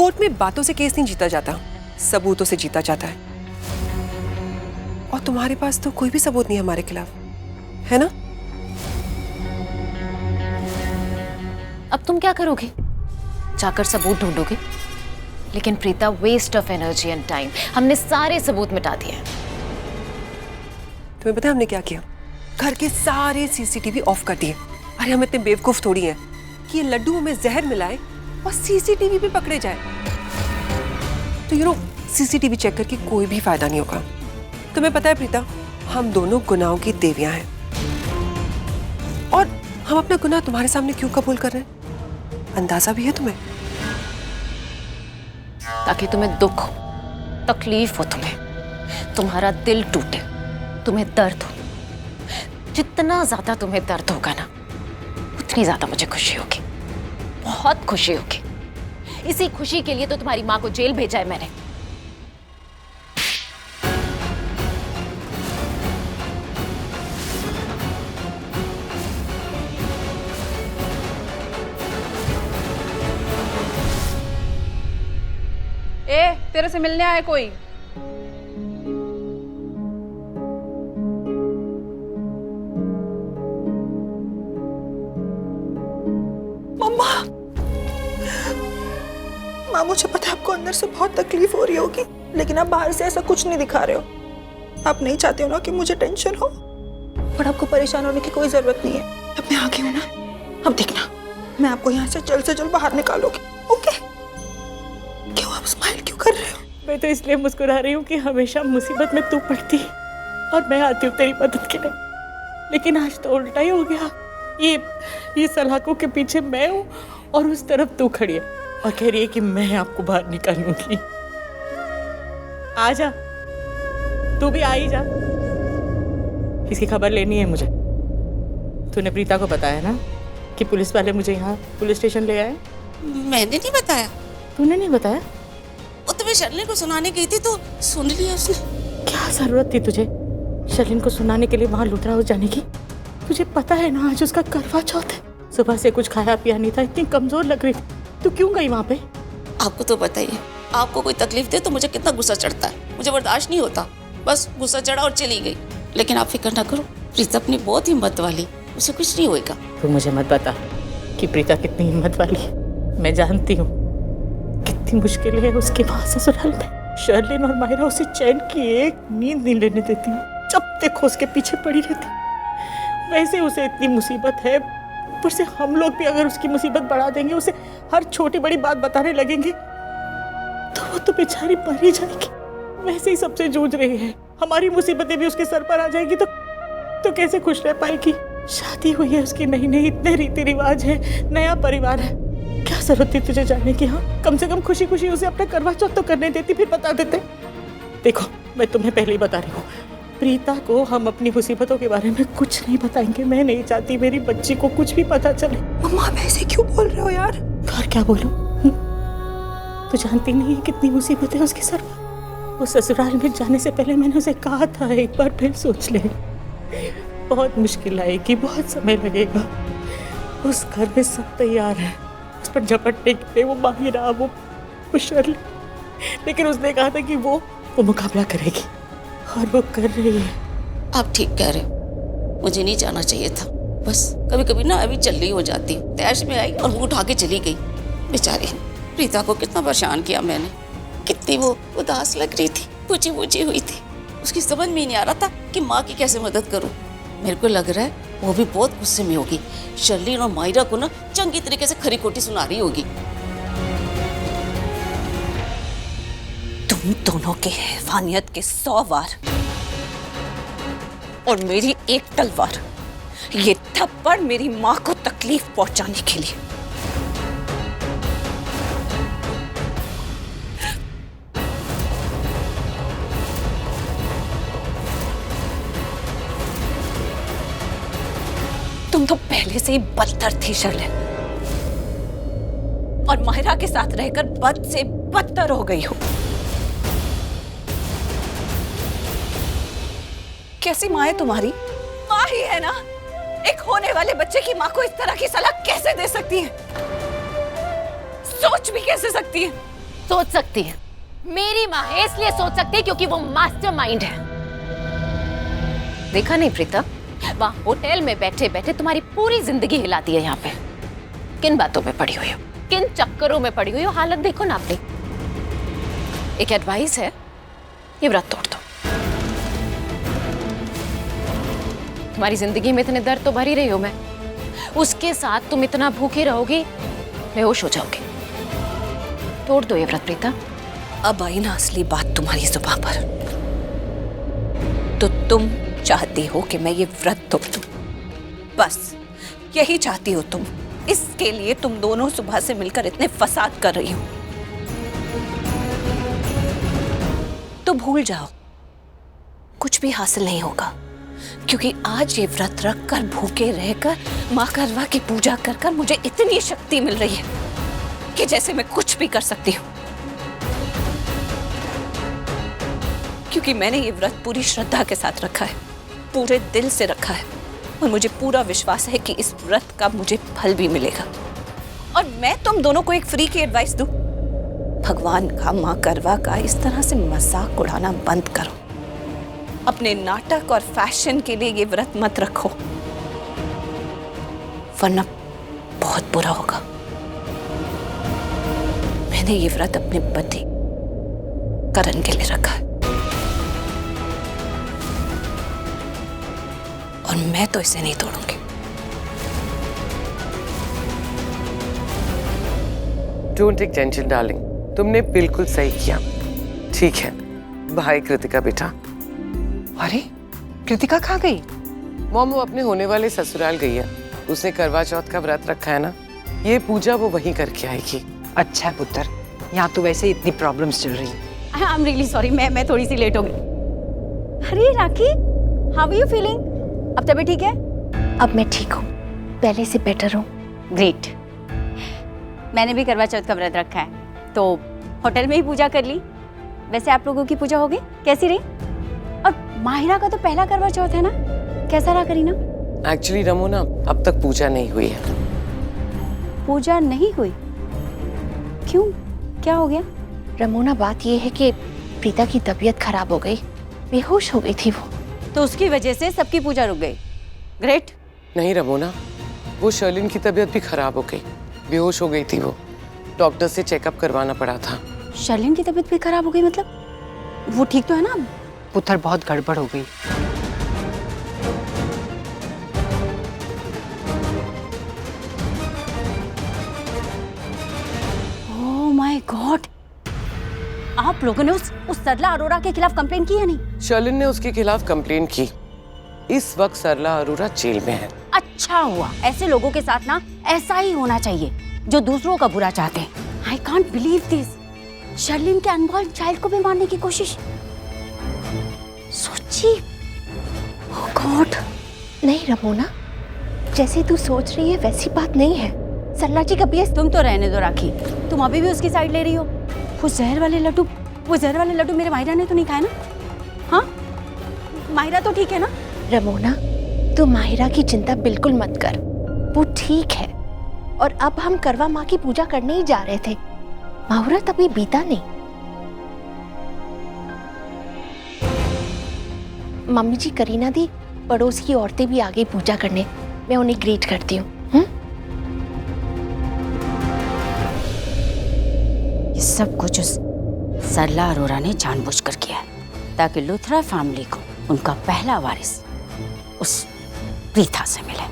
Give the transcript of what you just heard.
Court में बातों से केस नहीं जीता जाता, सबूतों से जीता जाता है। और तुम्हारे पास तो कोई भी सबूत नहीं है हमारे खिलाफ, है ना? अब तुम क्या करोगे? जाकर सबूत ढूंढोगे? लेकिन Preeta, waste of energy and time, हमने सारे सबूत मिटा दिए हैं। तुम्हें पता है हमने क्या किया? घर के सारे सीसीटीवी ऑफ कर दिए। अरे हम इतने बेवकूफ थोड़ी हैं कि ये लड्डू में जहर मिलाए और सीसीटीवी पे पकड़े जाए। तो सीसीटीवी चेक करके कोई भी फायदा नहीं होगा। तुम्हें पता है प्रीता, हम दोनों गुनाहों की देवियां हैं। और हम अपना गुनाह तुम्हारे सामने क्यों कबूल कर रहे हैं, अंदाजा भी है तुम्हें? ताकि तुम्हें दुख हो, तकलीफ हो, तुम्हारा दिल टूटे, तुम्हें दर्द हो। जितना ज्यादा तुम्हें दर्द होगा ना, उतनी ज्यादा मुझे खुशी होगी, बहुत खुशी होगी। इसी खुशी के लिए तो तुम्हारी माँ को जेल भेजा है मैंने। तेरे से मिलने आया कोई? मम्मा, माँ मुझे पता है आपको अंदर से बहुत तकलीफ हो रही होगी, लेकिन आप बाहर से ऐसा कुछ नहीं दिखा रहे हो। आप नहीं चाहते हो ना कि मुझे टेंशन हो, पर आपको परेशान होने की कोई जरूरत नहीं है। अब मैं आ गई हूँ ना, अब देखना मैं आपको यहाँ से जल्द बाहर निकालूंगी, ओके? क्यों आप स्माइल क्यों कर रहे हो? मैं तो इसलिए मुस्कुरा रही हूँ कि हमेशा मुसीबत में तू पड़ती है और मैं आती हूँ तेरी मदद के लिए। लेकिन आज तो उल्टा ही हो गया। ये सलाखों के पीछे मैं हूँ और उस तरफ तू खड़ी है और कह रही है कि मैं आपको बाहर निकालूंगी। आ जा, तू भी आ ही जा। इसकी खबर लेनी है मुझे। तूने प्रीता को बताया ना कि पुलिस वाले मुझे यहाँ पुलिस स्टेशन ले आए? मैंने नहीं बताया। तूने नहीं बताया? वो तुम्हें शर्लिन को सुनाने गई थी तो सुन लिया उसने। क्या जरूरत थी तुझे शर्लिन को सुनाने के लिए वहाँ लुथरा हाउस जाने की? तुझे पता है ना आज उसका करवा चौथ है। सुबह से कुछ खाया पिया नहीं था, इतनी कमजोर लग रही थी। तू क्यों गई वहाँ पे? आपको तो पता ही है, आपको कोई तकलीफ दे तो मुझे कितना गुस्सा चढ़ता है, मुझे बर्दाश्त नहीं होता। बस गुस्सा चढ़ा और चली गई। लेकिन आप फिक्र ना करो, प्रीता अपनी बहुत हिम्मत वाली, उसे कुछ नहीं होएगा। तू मुझे मत बता कि प्रीता कितनी हिम्मत वाली है। मैं जानती हूँ कितनी मुश्किल है उसके वहाँ ससुराल में। शर्लिन और मायरा उसे चैन की एक नींद नहीं लेने देती, जब देखो उसके पीछे पड़ी रहती। वैसे उसे इतनी मुसीबत है, ऊपर से हम लोग भी अगर उसकी मुसीबत बढ़ा देंगे, उसे हर छोटी बड़ी बात बताने लगेंगे, तो वो तो बेचारी मर ही जाएगी। वैसे ही सबसे जूझ रही है, हमारी मुसीबतें भी उसके सर पर आ जाएगी तो कैसे खुश रह पाएगी? शादी हुई है उसकी, नई नई, इतने रीति रिवाज है, नया परिवार है। क्या जरूरत थी तुझे जाने की? हाँ, कम से कम खुशी खुशी उसे अपना करवा चौथ तो करने देती, फिर बता देते। देखो, मैं तुम्हें पहले ही बता रही हूँ, प्रीता को हम अपनी मुसीबतों के बारे में कुछ नहीं बताएंगे। मैं नहीं चाहती मेरी बच्ची को कुछ भी पता चले। मम्मा, आप ऐसे क्यों बोल रहे हो यार? और क्या बोलूं? तू जानती नहीं है कितनी मुसीबत है उसके सर पर। वो ससुराल में जाने से पहले मैंने उसे कहा था, एक बार फिर सोच ले। बहुत मुश्किल आएगी, बहुत समय लगेगा। उस घर में सब तैयार है उस पर झपटने के लिए, वो माहिरा, वो शर्लिन। लेकिन उसने कहा था कि वो मुकाबला करेगी और वो कर रही है। आप ठीक कह रहे हो, मुझे नहीं जाना चाहिए था। बस कभी कभी ना अभी चल रही हो जाती, तैश में आई और वो उठा के चली गई। बेचारी प्रीता को कितना परेशान किया मैंने, कितनी वो उदास लग रही थी, पूछी हुई थी। उसकी समझ में नहीं आ रहा था कि माँ की कैसे मदद करूं। मेरे को लग रहा है वो भी बहुत गुस्से में होगी। शर्लिन और मायरा को ना चंगी तरीके से खरी खोटी सुना रही होगी। तुम दोनों के हैवानियत के 100 वार और मेरी एक तलवार, ये थप्पड़ मेरी माँ को तकलीफ पहुंचाने के लिए। तुम तो पहले से ही बदतर थी शर्लिन, और माहिरा के साथ रहकर बद से बदतर हो गई हो। कैसी माँ है तुम्हारी? माँ ही है ना। एक होने वाले बच्चे की माँ को इस तरह की सलाह कैसे दे सकती है? सोच भी कैसे सकती है? सोच सकती है, मेरी माँ है इसलिए सोच सकती है क्योंकि वो मास्टरमाइंड है। देखा नहीं प्रीता, वहां होटल में बैठे बैठे तुम्हारी पूरी जिंदगी हिला दी है। यहाँ पे किन बातों में पड़ी हुई हो, किन चक्करों में पड़ी हुई हो, हालत देखो ना अपनी। एक एडवाइस है, ये व्रत तोड़ दो। तुम्हारी जिंदगी में इतने दर्द तो भर ही रही हो मैं, उसके साथ तुम इतना भूखी रहोगी, बेहोश हो जाओगी। तोड़ दो ये व्रत प्रीता। अब आई ना असली बात तुम्हारी जुबान पर। तो तुम चाहती हो कि मैं ये व्रत तोड़ दूं? बस यही चाहती हो तुम? इसके लिए तुम दोनों सुबह से मिलकर इतने फसाद कर रही हो। तो भूल जाओ, कुछ भी हासिल नहीं होगा, क्योंकि आज ये व्रत रख कर भूखे रहकर माँ करवा की पूजा कर कर मुझे इतनी शक्ति मिल रही है कि जैसे मैं कुछ भी कर सकती हूँ। क्योंकि मैंने ये व्रत पूरी श्रद्धा के साथ रखा है, पूरे दिल से रखा है, और मुझे पूरा विश्वास है कि इस व्रत का मुझे फल भी मिलेगा। और मैं तुम दोनों को एक फ्री की एडवाइस दूं, भगवान का, माँ करवा का इस तरह से मजाक उड़ाना बंद करो। अपने नाटक और फैशन के लिए ये व्रत मत रखो, वरना बहुत बुरा होगा। मैंने ये व्रत अपने पति करण के लिए रखा है, और मैं तो इसे नहीं तोड़ूंगी। डोंट टेक टेंशन डार्लिंग, तुमने बिल्कुल सही किया। ठीक है, बाय कृतिका बेटा। अरे कृतिका कहाँ गई? मॉम वो अपने होने वाले ससुराल गई है, उसने करवा चौथ का व्रत रखा है ना, ये पूजा वो वहीं करके आएगी। अच्छा है पुत्र, यहाँ तो वैसे इतनी प्रॉब्लम्स चल रही हैं। आई एम रियली सॉरी, मैं थोड़ी सी लेट हो गई। अरे राखी, हाउ आर यू फीलिंग? अब तबीयत ठीक है? अब मैं ठीक हूँ, पहले से बेटर हूँ। ग्रेट। मैंने भी करवा चौथ का व्रत रखा है, तो होटल में ही पूजा कर ली। वैसे आप लोगों की पूजा हो गई? कैसी रही? और माहिरा का तो पहला करवा चौथ है ना, कैसा रहा करीना? एक्चुअली रमोना, अब तक पूजा नहीं हुई है। पूजा नहीं हुई? क्यों, क्या हो गया? रमोना, बात ये है कि प्रीता की तबीयत खराब हो गई, बेहोश हो गई थी वो, तो उसकी वजह से सबकी पूजा रुक गई। ग्रेट। नहीं रमोना, वो शर्लिन की तबीयत भी खराब हो गई, बेहोश हो गई थी वो, डॉक्टर से चेकअप करवाना पड़ा था। शर्लिन की तबीयत भी खराब हो गई मतलब? वो ठीक तो है ना? पुत्र बहुत गड़बड़ हो गई। ओह माय गॉड, आप लोगों ने उस सरला अरोरा के खिलाफ कंप्लेन की या नहीं? शर्लिन ने उसके खिलाफ कंप्लेन की। इस वक्त सरला अरोरा जेल में है। अच्छा हुआ, ऐसे लोगों के साथ ना ऐसा ही होना चाहिए जो दूसरों का बुरा चाहते हैं। I can't believe this. Sherlyn के अनबॉर्न चाइल्ड को भी मारने की कोशिश। सोची। Oh god. नहीं रमोना, जैसे तू सोच रही है वैसी बात नहीं है। सरला जी कभी तुम तो रहने दो राखी, तुम अभी भी उसकी साइड ले रही हो। वो जहर वाले लड्डू मेरे माहिरा ने तो नहीं खाए ना? हाँ, माहिरा तो ठीक है ना? रमोना, तू माहिरा की चिंता बिल्कुल मत कर, वो ठीक है। और अब हम करवा माँ की पूजा करने ही जा रहे थे, मुहूर्त अभी बीता नहीं। मम्मी जी, करीना दी, पड़ोस की औरतें भी आ गई पूजा करने, मैं उन्हें ग्रीट करती हूँ। ये सब कुछ उस सरला अरोरा ने जानबूझकर किया है, ताकि लुथरा फैमिली को उनका पहला वारिस उस प्रीता से मिले।